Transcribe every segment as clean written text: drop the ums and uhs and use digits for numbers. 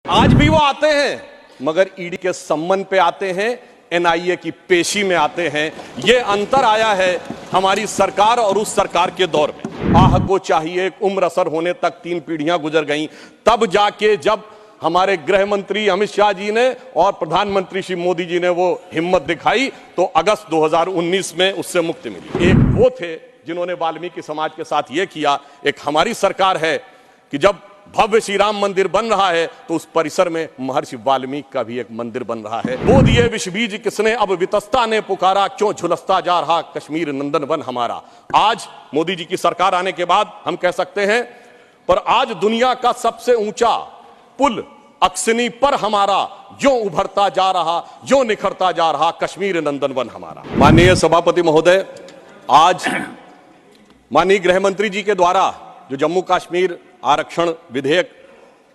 आज भी वो आते हैं मगर ईडी के सम्मन पे आते हैं, एनआईए की पेशी में आते हैं। ये अंतर आया है हमारी सरकार और उस सरकार के दौर में। आह को चाहिए उम्र असर होने तक 3 पीढ़ियां गुजर गईं, तब जाके जब हमारे गृह मंत्री अमित शाह जी ने और प्रधानमंत्री श्री मोदी जी ने वो हिम्मत दिखाई तो अगस्त 2019 में उससे मुक्ति मिली। एक वो थे जिन्होंने वाल्मीकि समाज के साथ ये किया। एक हमारी सरकार है कि जब भव्य श्री राम मंदिर बन रहा है तो उस परिसर में महर्षि वाल्मीकि का भी एक मंदिर बन रहा है। बो दिए विष बीज किसने अब वितस्ता ने पुकारा, क्यों झुलसता जा रहा कश्मीर नंदन वन हमारा। आज मोदी जी की सरकार आने के बाद हम कह सकते हैं, पर आज दुनिया का सबसे ऊंचा पुल अक्सनी पर हमारा जो उभरता जा रहा, जो निखरता जा रहा कश्मीर नंदन वन हमारा। माननीय सभापति महोदय, आज माननीय गृह मंत्री जी के द्वारा जो जम्मू कश्मीर आरक्षण विधेयक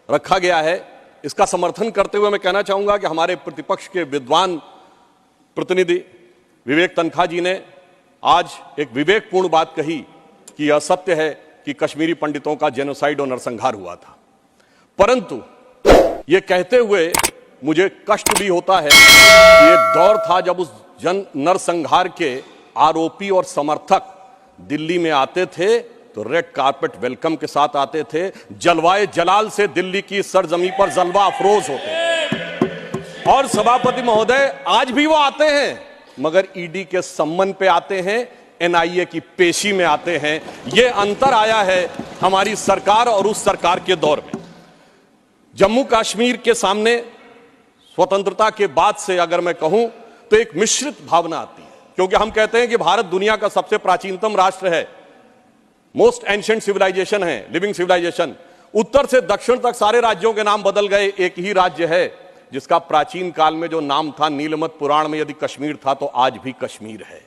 रखा गया है, इसका समर्थन करते हुए मैं कहना चाहूंगा कि हमारे प्रतिपक्ष के विद्वान प्रतिनिधि विवेक तनखा जी ने आज एक विवेकपूर्ण बात कही कि यह सत्य है कि कश्मीरी पंडितों का जेनोसाइड और नरसंहार हुआ था। परंतु यह कहते हुए मुझे कष्ट भी होता है कि एक दौर था जब उस नरसंहार के आरोपी और समर्थक दिल्ली में आते थे तो रेड कार्पेट वेलकम के साथ आते थे, जलवाए जलाल से दिल्ली की सरजमी पर जलवा अफरोज होते। और सभापति महोदय, आज भी वो आते हैं मगर ईडी के सम्मन पे आते हैं, एनआईए की पेशी में आते हैं। ये अंतर आया है हमारी सरकार और उस सरकार के दौर में। जम्मू कश्मीर के सामने स्वतंत्रता के बाद से अगर मैं कहूं तो एक मिश्रित भावना आती है, क्योंकि हम कहते हैं कि भारत दुनिया का सबसे प्राचीनतम राष्ट्र है, मोस्ट एंशिएंट सिविलाइजेशन है, लिविंग सिविलाइजेशन। उत्तर से दक्षिण तक सारे राज्यों के नाम बदल गए, एक ही राज्य है जिसका प्राचीन काल में जो नाम था नीलमत पुराण में यदि कश्मीर था तो आज भी कश्मीर है।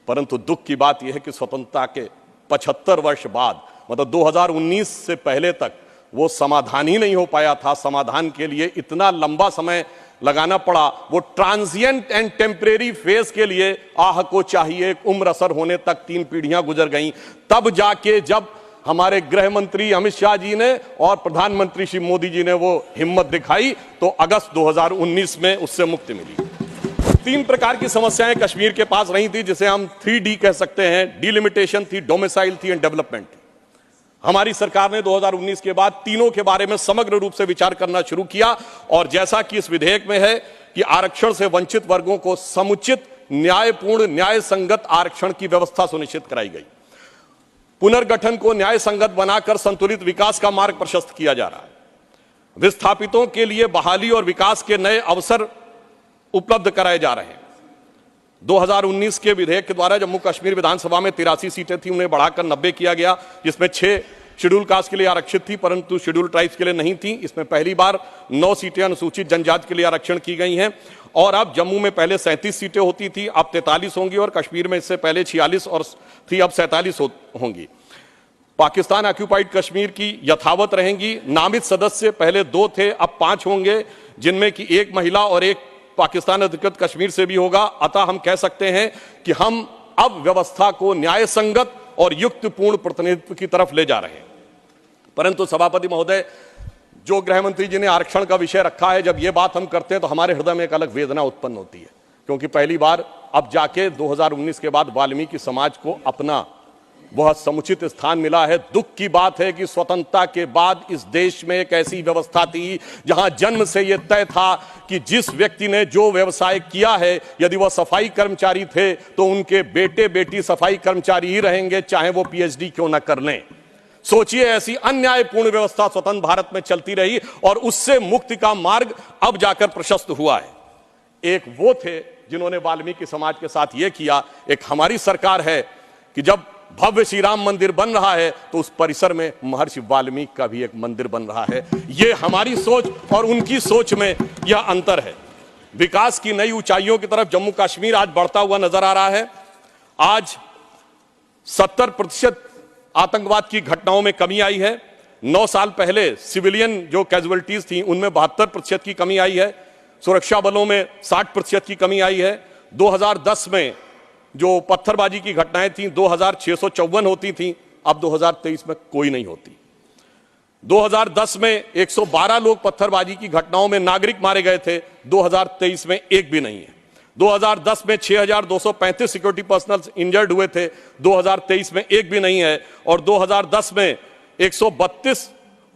परंतु दुख की बात यह है कि स्वतंत्रता के 75 वर्ष बाद, मतलब 2019 से पहले तक वो समाधान ही नहीं हो पाया था। समाधान के लिए इतना लंबा समय लगाना पड़ा। वो ट्रांजिएंट एंड टेम्परेरी फेज के लिए आह को चाहिए उम्र असर होने तक 3 पीढ़ियां गुजर गईं, तब जाके जब हमारे गृह मंत्री अमित शाह जी ने और प्रधानमंत्री श्री मोदी जी ने वो हिम्मत दिखाई तो अगस्त 2019 में उससे मुक्ति मिली। 3 प्रकार की समस्याएं कश्मीर के पास रही थी, जिसे हम 3D कह सकते हैं। डिलिमिटेशन थी, डोमिसाइल थी एंड डेवलपमेंट थी। हमारी सरकार ने 2019 के बाद तीनों के बारे में समग्र रूप से विचार करना शुरू किया और जैसा कि इस विधेयक में है कि आरक्षण से वंचित वर्गों को समुचित, न्यायपूर्ण, न्याय संगत आरक्षण की व्यवस्था सुनिश्चित कराई गई। पुनर्गठन को न्याय संगत बनाकर संतुलित विकास का मार्ग प्रशस्त किया जा रहा है। विस्थापितों के लिए बहाली और विकास के नए अवसर उपलब्ध कराए जा रहे हैं। 2019 के विधेयक के द्वारा जम्मू कश्मीर विधानसभा में 83 सीटें थी, उन्हें बढ़ाकर 90 किया गया, जिसमें 6 शेड्यूल कास्ट के लिए आरक्षित थी परंतु शेड्यूल ट्राइब्स के लिए नहीं थी। इसमें पहली बार 9 सीटें अनुसूचित जनजाति के लिए आरक्षण की गई हैं। और अब जम्मू में पहले 37 सीटें होती थी, अब 43 होंगी और कश्मीर में इससे पहले 46 और थी, अब 47 होंगी। पाकिस्तान ऑक्यूपाइड कश्मीर की यथावत रहेंगी। नामित सदस्य पहले 2 थे, अब 5 होंगे, जिनमें कि 1 महिला और 1 पाकिस्तान अधिकृत कश्मीर से भी होगा। अतः हम कह सकते हैं कि हम अब व्यवस्था को न्याय संगत और युक्तपूर्ण प्रतिनिधित्व की तरफ ले जा रहे हैं। परंतु सभापति महोदय, जो गृह मंत्री जी ने आरक्षण का विषय रखा है, जब यह बात हम करते हैं तो हमारे हृदय में एक अलग वेदना उत्पन्न होती है, क्योंकि पहली बार अब जाके 2019 के बाद वाल्मीकि समाज को अपना वह समुचित स्थान मिला है। दुख की बात है कि स्वतंत्रता के बाद इस देश में एक ऐसी व्यवस्था थी जहां जन्म से यह तय था कि जिस व्यक्ति ने जो व्यवसाय किया है, यदि वह सफाई कर्मचारी थे तो उनके बेटे बेटी सफाई कर्मचारी ही रहेंगे, चाहे वो पीएचडी क्यों न कर लें। सोचिए, ऐसी अन्यायपूर्ण व्यवस्था स्वतंत्र भारत में चलती रही और उससे मुक्ति का मार्ग अब जाकर प्रशस्त हुआ है। एक वो थे जिन्होंने वाल्मीकि समाज के साथ यह किया। एक हमारी सरकार है कि जब भव्य श्री राम मंदिर बन रहा है तो उस परिसर में महर्षि वाल्मीकि का भी एक मंदिर बन रहा है। यह हमारी सोच और उनकी सोच में यह अंतर है। विकास की नई ऊंचाइयों की तरफ जम्मू कश्मीर आज बढ़ता हुआ नजर आ रहा है। आज 70% आतंकवाद की घटनाओं में कमी आई है। 9 साल पहले सिविलियन जो कैजुअलिटीज थी उनमें 72% की कमी आई है। सुरक्षा बलों में 60% की कमी आई है। 2010 में जो पत्थरबाजी की घटनाएं थी 2654 होती थी, अब 2023 में कोई नहीं होती। 2010 में 112 लोग पत्थरबाजी की घटनाओं में नागरिक मारे गए थे, 2023 में एक भी नहीं है। 2010 में 6,235 सिक्योरिटी पर्सनल इंजर्ड हुए थे, 2023 में एक भी नहीं है। और 2010 में 132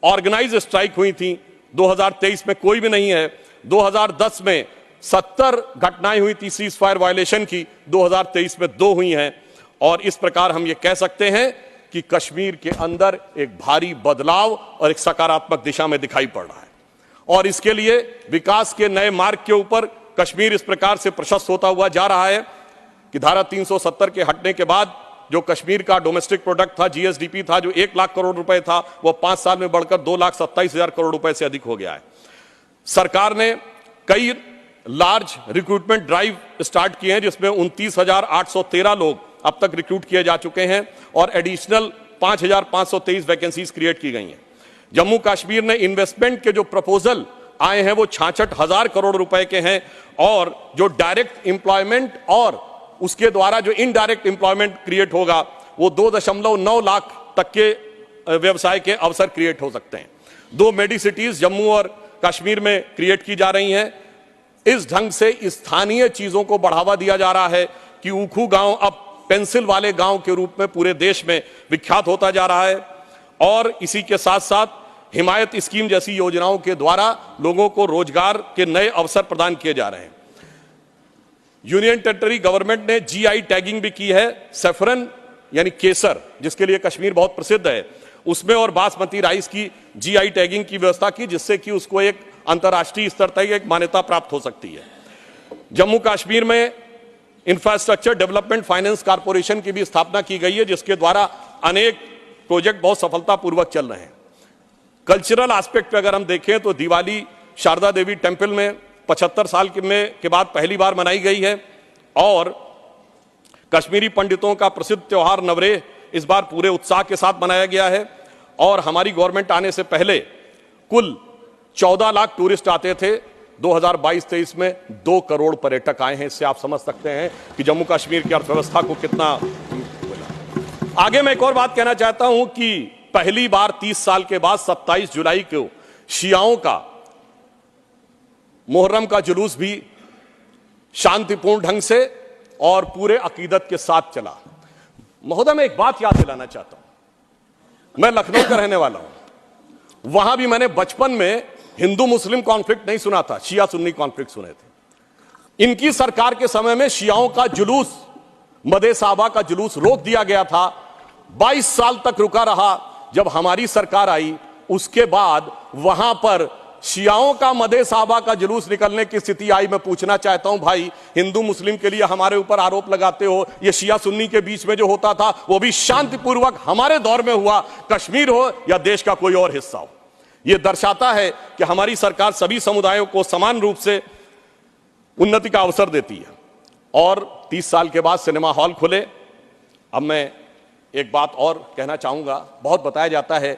ऑर्गेनाइज स्ट्राइक हुई थी, 2023 में कोई भी नहीं है। 2010 में 70 घटनाएं हुई थी सीज फायर वायलेशन की, 2023 में 2 हुई हैं। और इस प्रकार हम ये कह सकते हैं कि कश्मीर के अंदर एक भारी बदलाव और एक सकारात्मक दिशा में दिखाई पड़ रहा है। और इसके लिए विकास के नए मार्ग के ऊपर कश्मीर इस प्रकार से प्रशस्त होता हुआ जा रहा है कि धारा 370 के हटने के बाद जो कश्मीर का डोमेस्टिक प्रोडक्ट था, जीएसडीपी था, जो 1 लाख करोड़ रुपए था, वो 5 साल में बढ़कर 2,27,000 करोड़ रुपए से अधिक हो गया है। सरकार ने कई लार्ज रिक्रूटमेंट ड्राइव स्टार्ट किए हैं, जिसमें 29,813 लोग अब तक रिक्रूट किए जा चुके हैं और एडिशनल 5,523 वैकेंसीज क्रिएट की गई हैं। जम्मू कश्मीर ने इन्वेस्टमेंट के जो प्रपोजल आए हैं वो 66,000 करोड़ रुपए के हैं और जो डायरेक्ट एम्प्लॉयमेंट और उसके द्वारा जो इनडायरेक्ट एम्प्लॉयमेंट क्रिएट होगा वो 2.9 लाख तक के व्यवसाय के अवसर क्रिएट हो सकते हैं। 2 मेडी सिटीज जम्मू और कश्मीर में क्रिएट की जा रही हैं। इस ढंग से स्थानीय चीजों को बढ़ावा दिया जा रहा है कि ऊखू गांव अब पेंसिल वाले गांव के रूप में पूरे देश में विख्यात होता जा रहा है। और इसी के साथ साथ हिमायत स्कीम जैसी योजनाओं के द्वारा लोगों को रोजगार के नए अवसर प्रदान किए जा रहे हैं। यूनियन टेरिटरी गवर्नमेंट ने जीआई टैगिंग भी की है। सेफरन यानी केसर, जिसके लिए कश्मीर बहुत प्रसिद्ध है, उसमें और बासमती राइस की जीआई टैगिंग की व्यवस्था की, जिससे कि उसको एक अंतर्राष्ट्रीय स्तर तक एक मान्यता प्राप्त हो सकती है। जम्मू कश्मीर में इंफ्रास्ट्रक्चर डेवलपमेंट फाइनेंस कॉर्पोरेशन की भी स्थापना की गई है, जिसके द्वारा अनेक प्रोजेक्ट बहुत सफलतापूर्वक चल रहे हैं। कल्चरल एस्पेक्ट पे अगर हम देखें तो दिवाली शारदा देवी टेम्पल में 75 साल के बाद पहली बार मनाई गई है और कश्मीरी पंडितों का प्रसिद्ध त्योहार नवरेह इस बार पूरे उत्साह के साथ मनाया गया है। और हमारी गवर्नमेंट आने से पहले कुल 14 लाख टूरिस्ट आते थे, 2022-23 में 2 करोड़ पर्यटक आए हैं। इससे आप समझ सकते हैं कि जम्मू कश्मीर की अर्थव्यवस्था को कितना। आगे मैं एक और बात कहना चाहता हूं कि पहली बार 30 साल के बाद 27 जुलाई को शियाओं का मुहर्रम का जुलूस भी शांतिपूर्ण ढंग से और पूरे अकीदत के साथ चला। महोदय, मैं एक बात याद दिलाना चाहता हूं, मैं लखनऊ का रहने वाला हूं। वहां भी मैंने बचपन में हिंदू मुस्लिम कॉन्फ्लिक्ट नहीं सुना था, शिया सुन्नी कॉन्फ्लिक्ट सुने थे। इनकी सरकार के समय में शियाओं का जुलूस, मदे साहबा का जुलूस रोक दिया गया था। 22 साल तक रुका रहा। जब हमारी सरकार आई उसके बाद वहां पर शियाओं का मदे साहबा का जुलूस निकलने की स्थिति आई। मैं पूछना चाहता हूं, भाई हिंदू मुस्लिम के लिए हमारे ऊपर आरोप लगाते हो, ये शिया सुन्नी के बीच में जो होता था वो भी शांतिपूर्वक हमारे दौर में हुआ, कश्मीर हो या देश का कोई और हिस्सा हो। यह दर्शाता है कि हमारी सरकार सभी समुदायों को समान रूप से उन्नति का अवसर देती है। और 30 साल के बाद सिनेमा हॉल खुले। अब मैं एक बात और कहना चाहूंगा, बहुत बताया जाता है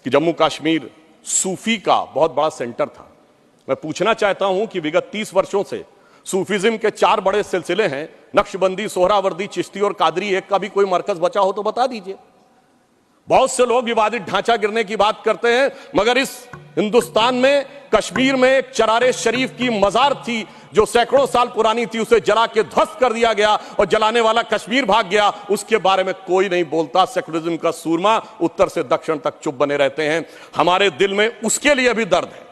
कि जम्मू कश्मीर सूफी का बहुत बड़ा सेंटर था। मैं पूछना चाहता हूं कि विगत 30 वर्षों से सूफीज्म के 4 बड़े सिलसिले हैं, नक्शबंदी, सोहरावर्दी, चिश्ती और कादरी। एक का भी कोई मरकज बचा हो तो बता दीजिए। बहुत से लोग विवादित ढांचा गिरने की बात करते हैं, मगर इस हिंदुस्तान में कश्मीर में एक चरारे शरीफ की मजार थी जो सैकड़ों साल पुरानी थी, उसे जला के ध्वस्त कर दिया गया और जलाने वाला कश्मीर भाग गया। उसके बारे में कोई नहीं बोलता। सेकुलरिज्म का सूरमा उत्तर से दक्षिण तक चुप बने रहते हैं। हमारे दिल में उसके लिए भी दर्द है।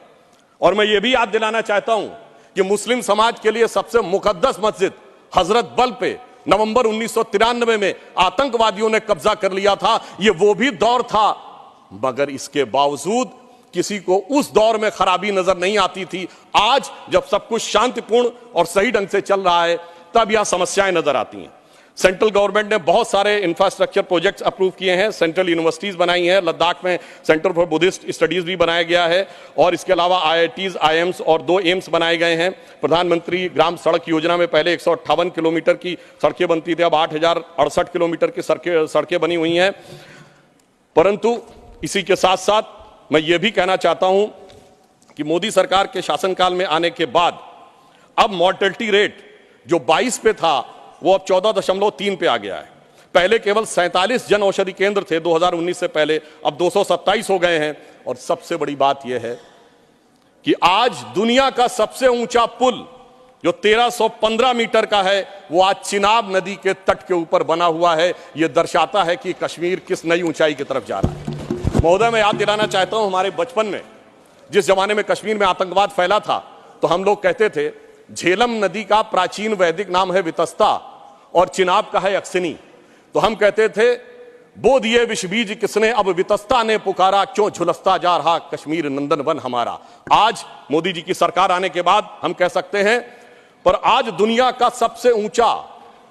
और मैं ये भी याद दिलाना चाहता हूं कि मुस्लिम समाज के लिए सबसे मुकद्दस मस्जिद हजरत बल पे नवंबर 1993 में आतंकवादियों ने कब्जा कर लिया था। ये वो भी दौर था, मगर इसके बावजूद किसी को उस दौर में खराबी नजर नहीं आती थी। आज जब सब कुछ शांतिपूर्ण और सही ढंग से चल रहा है तब यह समस्याएं नजर आती हैं। सेंट्रल गवर्नमेंट ने बहुत सारे इंफ्रास्ट्रक्चर प्रोजेक्ट्स अप्रूव किए हैं, सेंट्रल यूनिवर्सिटीज बनाई हैं। लद्दाख में सेंटर फॉर बुद्धिस्ट स्टडीज भी बनाया गया है और इसके अलावा IITs, IIMs और 2 एम्स बनाए गए हैं। प्रधानमंत्री ग्राम सड़क योजना में पहले 158 किलोमीटर की सड़कें बनती थी, अब 8,068 किलोमीटर की सड़कें बनी हुई हैं। परंतु इसी के साथ साथ मैं ये भी कहना चाहता हूं कि मोदी सरकार के शासनकाल में आने के बाद अब मॉर्टेलिटी रेट जो 22 पे था वो अब 14.3 पे आ गया है। पहले केवल 47 जन औषधि केंद्र थे 2019 से पहले, अब 227 हो गए हैं और सबसे बड़ी बात यह है कि आज दुनिया का सबसे ऊंचा पुल जो 1315 मीटर का है वो आज चिनाब नदी के तट के ऊपर बना हुआ है। यह दर्शाता है कि कश्मीर किस नई ऊंचाई की तरफ जा रहा है। महोदय, मैं याद दिलाना चाहता हूं, हमारे बचपन में जिस जमाने में कश्मीर में आतंकवाद फैला था तो हम लोग कहते थे झेलम नदी का प्राचीन वैदिक नाम है वितस्ता और चिनाब का है अक्सिनी। तो हम कहते थे बो दिए विष बीज किसने, अब वितस्ता ने पुकारा, क्यों झुलसता जा रहा कश्मीर नंदन वन हमारा। आज मोदी जी की सरकार आने के बाद हम कह सकते हैं पर आज दुनिया का सबसे ऊंचा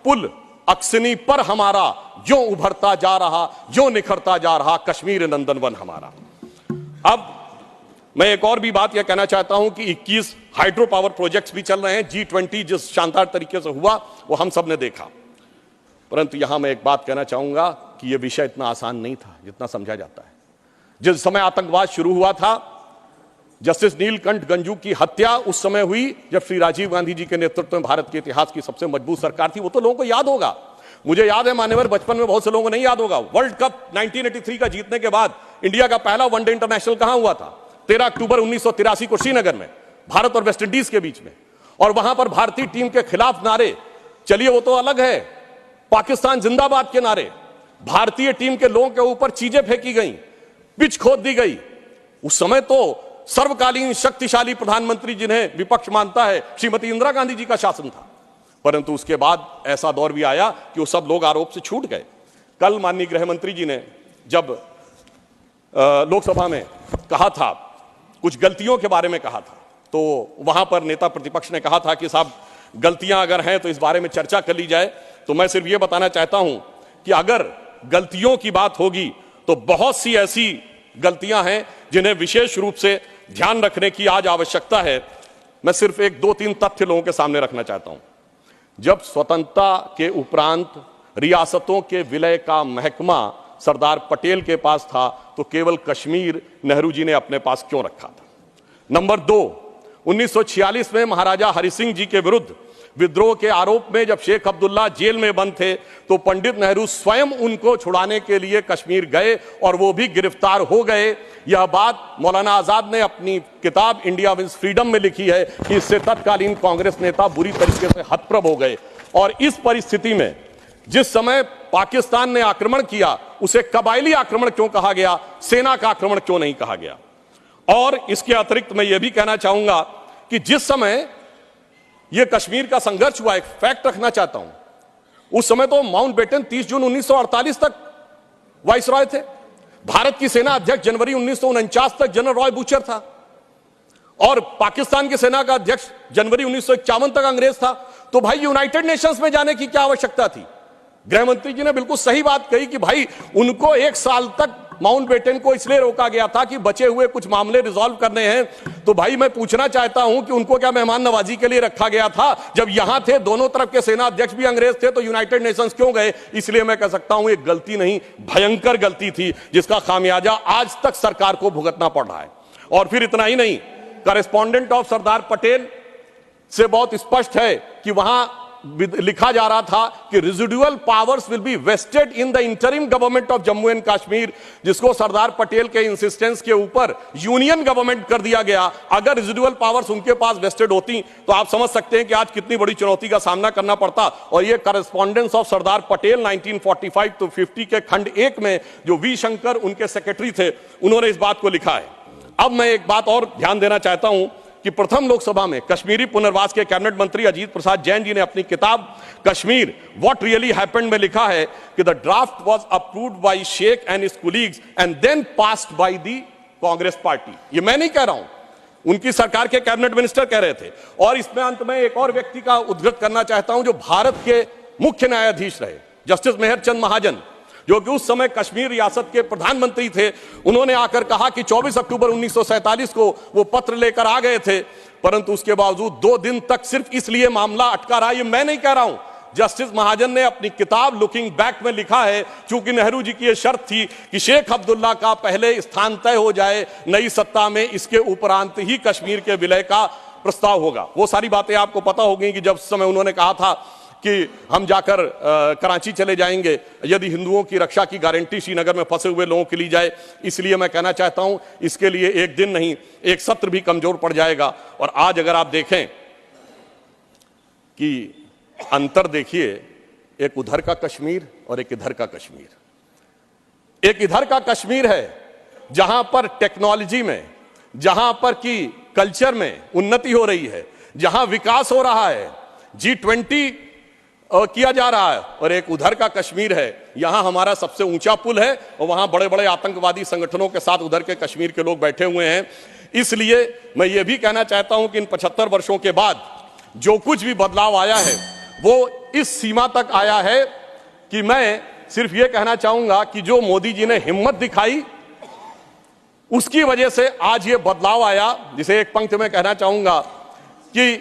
पुल अक्सिनी पर हमारा जो उभरता जा रहा, जो निखरता जा रहा कश्मीर नंदन वन हमारा। अब मैं एक और भी बात यह कहना चाहता हूं कि 21 हाइड्रो पावर प्रोजेक्ट्स भी चल रहे हैं। G20 जिस शानदार तरीके से हुआ वो हम सब ने देखा, परंतु यहां मैं एक बात कहना चाहूंगा कि यह विषय इतना आसान नहीं था जितना समझा जाता है। जिस समय आतंकवाद शुरू हुआ था, जस्टिस नीलकंठ गंजू की हत्या उस समय हुई जब श्री राजीव गांधी जी के नेतृत्व में भारत के इतिहास की सबसे मजबूत सरकार थी। वो तो लोगों को याद होगा, मुझे याद है मान्यवर, बचपन में बहुत से लोगों को नहीं याद होगा। वर्ल्ड कप 1983 का जीतने के बाद इंडिया का पहला वनडे इंटरनेशनल कहां हुआ था? 13 अक्टूबर 1983 को श्रीनगर में, भारत और वेस्ट इंडीज के बीच में। और वहां पर भारतीय टीम के खिलाफ नारे, चलिए वो तो अलग है, पाकिस्तान जिंदाबाद के नारे, भारतीय टीम के लोगों के ऊपर चीजें फेंकी गई, पिच खोद दी गई। उस समय तो सर्वकालीन शक्तिशाली प्रधानमंत्री जिन्हें विपक्ष मानता है श्रीमती इंदिरा गांधी जी का शासन था। परंतु उसके बाद ऐसा दौर भी आया कि वो सब लोग आरोप से छूट गए। कल माननीय गृह मंत्री जी ने जब लोकसभा में कहा था, कुछ गलतियों के बारे में कहा था, तो वहां पर नेता प्रतिपक्ष ने कहा था कि साहब गलतियां अगर हैं तो इस बारे में चर्चा कर ली जाए। तो मैं सिर्फ यह बताना चाहता हूं कि अगर गलतियों की बात होगी तो बहुत सी ऐसी गलतियां हैं जिन्हें विशेष रूप से ध्यान रखने की आज आवश्यकता है। मैं सिर्फ एक दो तीन तथ्य लोगों के सामने रखना चाहता हूं। जब स्वतंत्रता के उपरांत रियासतों के विलय का महकमा सरदार पटेल के पास था तो केवल कश्मीर नेहरू जी ने अपने पास क्यों रखा था? नंबर 2, 1946 में महाराजा हरि सिंह जी के विरुद्ध विद्रोह के आरोप में जब शेख अब्दुल्ला जेल में बंद थे तो पंडित नेहरू स्वयं उनको छुड़ाने के लिए कश्मीर गए और वो भी गिरफ्तार हो गए। यह बात मौलाना आजाद ने अपनी किताब इंडिया विंस फ्रीडम में लिखी है कि इससे तत्कालीन कांग्रेस नेता बुरी तरीके से हतप्रभ हो गए। और इस परिस्थिति में जिस समय पाकिस्तान ने आक्रमण किया उसे कबायली आक्रमण क्यों कहा गया, सेना का आक्रमण क्यों नहीं कहा गया? और इसके अतिरिक्त मैं यह भी कहना चाहूंगा कि जिस समय यह कश्मीर का संघर्ष हुआ, एक फैक्ट रखना चाहता हूं, उस समय तो माउंटबेटन 30 जून 1948 तक वाइसरॉय थे। भारत की सेना अध्यक्ष जनवरी 1949 तक जनरल रॉय बूचर था और पाकिस्तान की सेना का अध्यक्ष जनवरी 1951 तक अंग्रेज था। तो भाई यूनाइटेड नेशंस में जाने की क्या आवश्यकता थी? गृह मंत्री जी ने बिल्कुल सही बात कही कि भाई उनको 1 साल तक माउंटबेटन को इसलिए रोका गया था कि बचे हुए कुछ मामले रिजॉल्व करने हैं। तो भाई मैं पूछना चाहता हूं कि उनको क्या मेहमान नवाजी के लिए रखा गया था? जब यहां थे, दोनों तरफ के सेना अध्यक्ष भी अंग्रेज थे, तो यूनाइटेड नेशंस क्यों गए? इसलिए मैं कह सकता हूं एक गलती नहीं, भयंकर गलती थी जिसका खामियाजा आज तक सरकार को भुगतना पड़ रहा है। और फिर इतना ही नहीं, करेस्पॉन्डेंट ऑफ सरदार पटेल से बहुत स्पष्ट है कि वहां लिखा जा रहा था कि residual powers will be vested in the interim government of Jammu and Kashmir, जिसको सरदार पटेल के इंसिस्टेंस के ऊपर यूनियन गवर्नमेंट कर दिया गया। अगर रेजिडुअल पावर्स उनके पास वेस्टेड होती तो आप समझ सकते हैं कि आज कितनी बड़ी चुनौती का सामना करना पड़ता। और ये correspondence of Sardar Patel 1945 to 50 के खंड 1 में जो वी शंकर उनके सेक्रेटरी थे, उन्होंने इस बात को लिखा है। अब मैं एक बात और ध्यान देना चाहता हूं कि प्रथम लोकसभा में कश्मीरी पुनर्वास के कैबिनेट मंत्री अजीत प्रसाद जैन जी ने अपनी किताब कश्मीर व्हाट रियली हैपेंड में लिखा है कि the draft was approved by Sheikh and his colleagues and then passed by the Congress party. ये मैं नहीं कह रहा हूं, उनकी सरकार के कैबिनेट मिनिस्टर कह रहे थे। और इसमें अंत में एक और व्यक्ति का उद्धृत करना चाहता हूं जो भारत के मुख्य न्यायाधीश रहे, जस्टिस मेहरचंद महाजन, जो कि उस समय कश्मीर रियासत के प्रधानमंत्री थे। उन्होंने आकर कहा कि 24 अक्टूबर 1947 को वो पत्र लेकर आ गए थे, परंतु उसके बावजूद 2 दिन तक सिर्फ इसलिए मामला अटका रहा। ये मैं नहीं कह रहा हूं, जस्टिस महाजन ने अपनी किताब लुकिंग बैक में लिखा है, क्योंकि नेहरू जी की यह शर्त थी कि शेख अब्दुल्ला का पहले स्थान तय हो जाए नई सत्ता में, इसके उपरांत ही कश्मीर के विलय का प्रस्ताव होगा। वो सारी बातें आपको पता होगी कि जब समय उन्होंने कहा था कि हम जाकर कराची चले जाएंगे यदि हिंदुओं की रक्षा की गारंटी श्रीनगर में फंसे हुए लोगों के लिए जाए। इसलिए मैं कहना चाहता हूं, इसके लिए एक दिन नहीं, एक सत्र भी कमजोर पड़ जाएगा। और आज अगर आप देखें कि अंतर देखिए, एक उधर का कश्मीर और एक इधर का कश्मीर। एक इधर का कश्मीर है जहां पर टेक्नोलॉजी में, जहां पर की कल्चर में उन्नति हो रही है, जहां विकास हो रहा है, G20 किया जा रहा है। और एक उधर का कश्मीर है, यहां हमारा सबसे ऊंचा पुल है और वहां बड़े बड़े आतंकवादी संगठनों के साथ उधर के कश्मीर के लोग बैठे हुए हैं। इसलिए मैं ये भी कहना चाहता हूं कि इन 75 वर्षों के बाद जो कुछ भी बदलाव आया है वो इस सीमा तक आया है कि मैं सिर्फ ये कहना चाहूंगा कि जो मोदी जी ने हिम्मत दिखाई उसकी वजह से आज ये बदलाव आया। जिसे एक पंक्ति में कहना चाहूंगा कि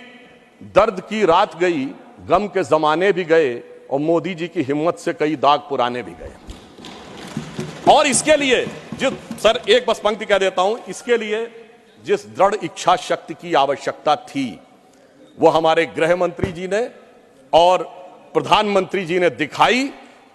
दर्द की रात गई, गम के जमाने भी गए और मोदी जी की हिम्मत से कई दाग पुराने भी गए। और इसके लिए सर एक बस पंक्ति कह देता हूं, इसके लिए जिस दृढ़ इच्छा शक्ति की आवश्यकता थी वो हमारे गृह मंत्री जी ने और प्रधानमंत्री जी ने दिखाई।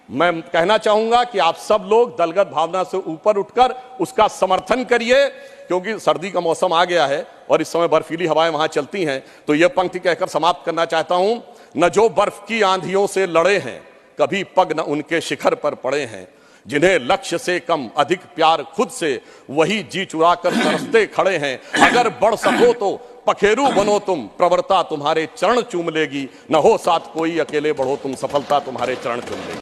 मैं कहना चाहूंगा कि आप सब लोग दलगत भावना से ऊपर उठकर उसका समर्थन करिए, क्योंकि सर्दी का मौसम आ गया है और इस समय बर्फीली हवाएं वहां चलती हैं। तो यह पंक्ति कहकर समाप्त करना चाहता हूं, न जो बर्फ की आंधियों से लड़े हैं, कभी पग न उनके शिखर पर पड़े हैं। जिन्हें लक्ष्य से कम अधिक प्यार खुद से, वही जी चुरा कर तरसते खड़े हैं। अगर बढ़ सको तो पखेरु बनो तुम, प्रवरता तुम्हारे चरण चूम लेगी। न हो साथ कोई, अकेले बढ़ो तुम, सफलता तुम्हारे चरण चूम लेगी।